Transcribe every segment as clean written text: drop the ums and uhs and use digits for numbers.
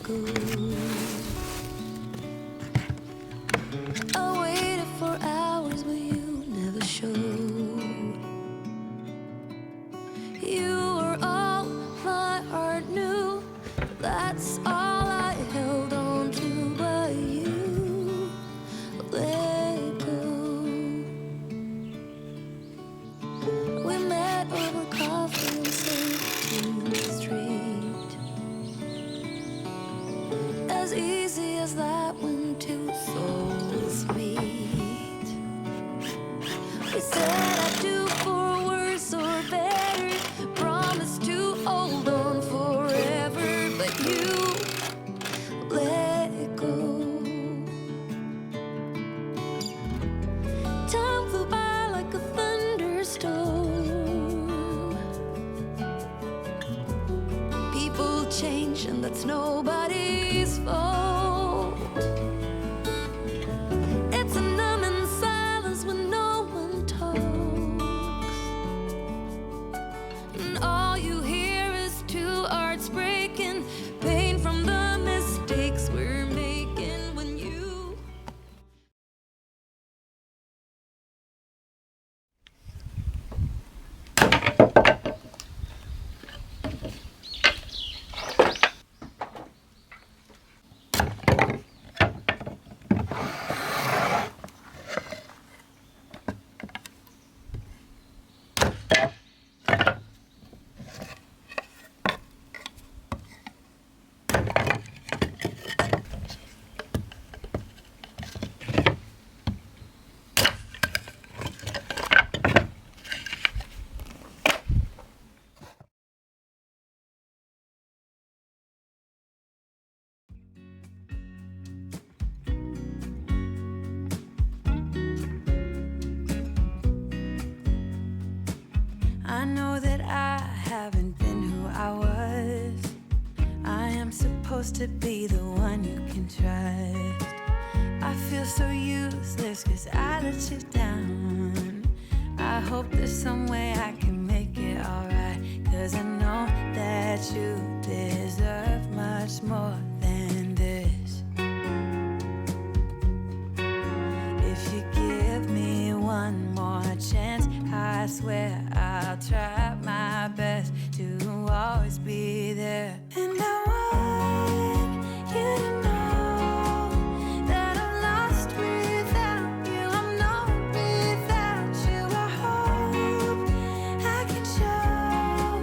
go. I waited for hours, but you never showed. You were all my heart knew. That's all I held on to, but you let go. We met over coffee on 17th Street. As easy as that when two souls meet. We said I do for worse or better. Promised to hold on forever, but you let go. Time flew by like a thunderstorm. People change and that's nobody's fault. It's a numbing silence when no one talks, and all you hear is two hearts breaking, pain from the mistakes we're making when you. I know that I haven't been who I was. I am supposed to be the one you can trust. I feel so useless 'cause I let you down. I hope there's some way I can make it alright, 'cause I know that you deserve much more than this. If you give me one more chance, I swear I'll try my best to always be there. And I want you to know that I'm lost without you. I'm not without you. I hope I can show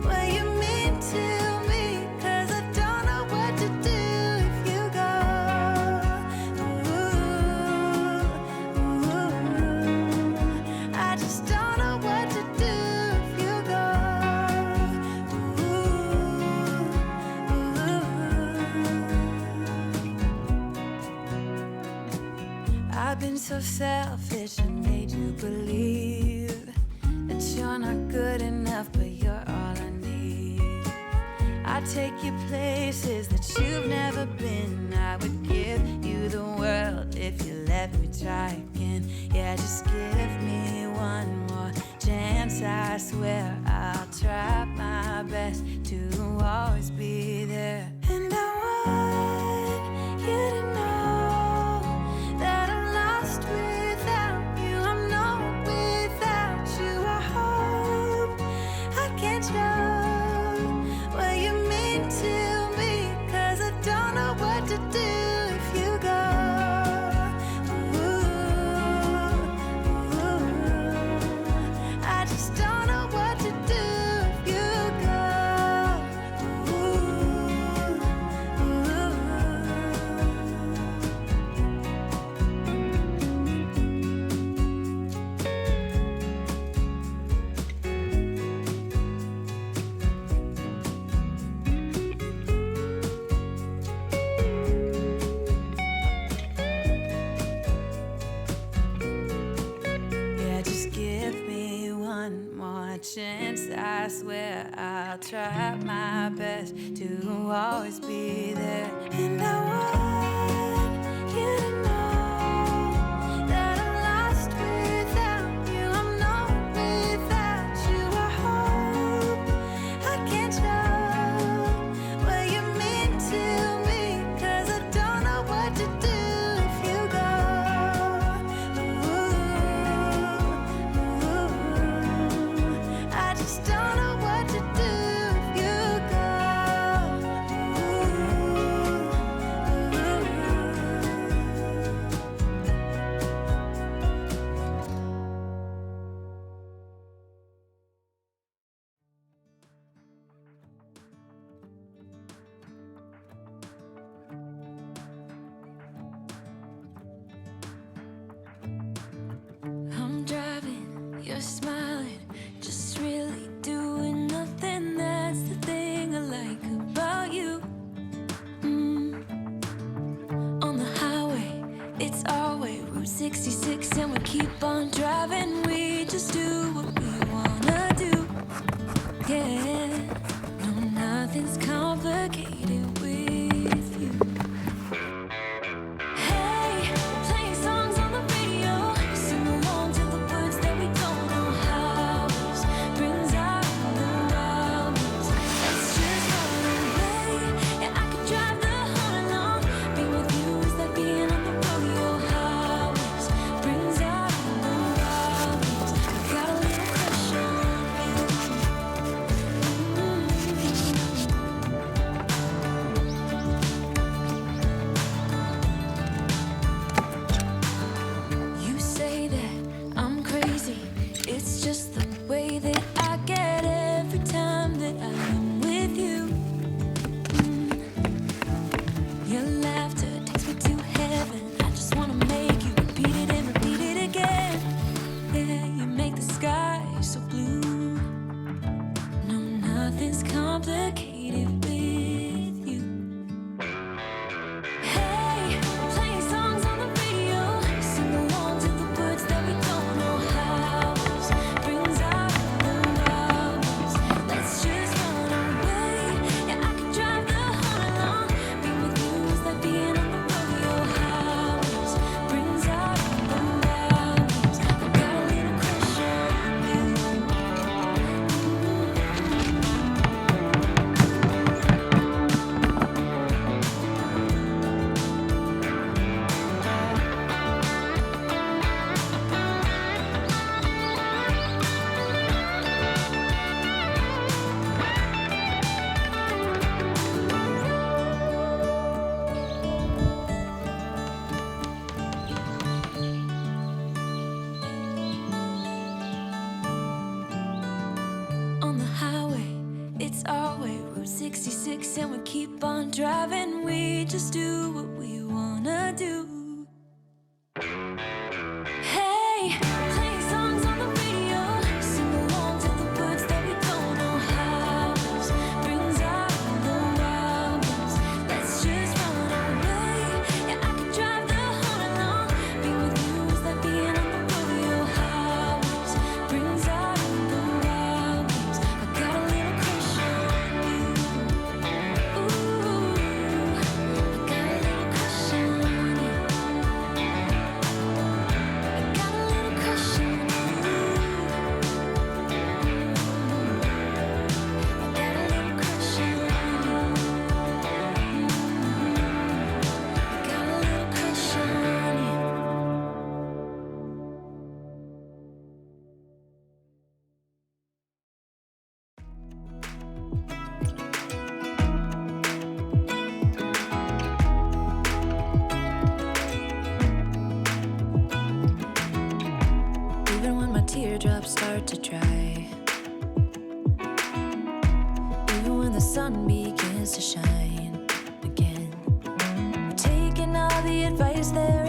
what you mean to me, 'cause I don't know what to do if you go. I just don't know what to do if you go. I've been so selfish and made you believe that you're not good enough, but you're all I need. I take you places that you've never been. I would give you the world if you let me try again. Yeah, just give me one more chance. I swear I'll try my best to always be there. And I want you to know that I'm lost without you. I'm not without you. I hope I can show what you mean to me, 'cause I don't know what to do if you go. I just don't know what to do if you go. Yeah, just give me one more chance. I swear I'll try my best to always be there. And I want you to know that I'm lost without you. I'm not without you. I hope I can show what you mean to me. 66 and we keep on driving. We just do what we wanna do. Yeah, no, nothing's complicated with you. Hey, playing songs on the radio, sing along to the words that we don't know. House brings out the wild ones. Let's just run away. Yeah, I could drive the whole along. Being with you is like being on the rodeo. House brings out the wild ones. I got a little crush on you. You say that I'm crazy. It's just the way that I get every time that I'm with you. Your laughter takes me to heaven. I just wanna make you repeat it and repeat it again. Yeah, you make the sky so blue. No, nothing's complicated with you. Hey, playing songs on the radio, sing along to the words that we don't know. House brings out the wild ones. Let's just run away. Yeah, I could drive the whole along. Being with you is like being on the rodeo. House brings out the wild ones. I got a little crush on you. On the highway, it's our way, Route 66, and we keep on driving. We just do what we wanna do. Hey, playing songs on the radio, sing along to the words that we don't know. House brings out the wild ones. Let's just run away. Yeah, I could drive the whole along. Being with you is like being on the rodeo. House brings out the wild ones. I got a little crush on you. Ooh, I got a little crush on you. I got a little crush on you. I got a little crush on you. I got a little crush on you. Even when my teardrops start to dry, even when the sun begins to shine again, taking all the advice there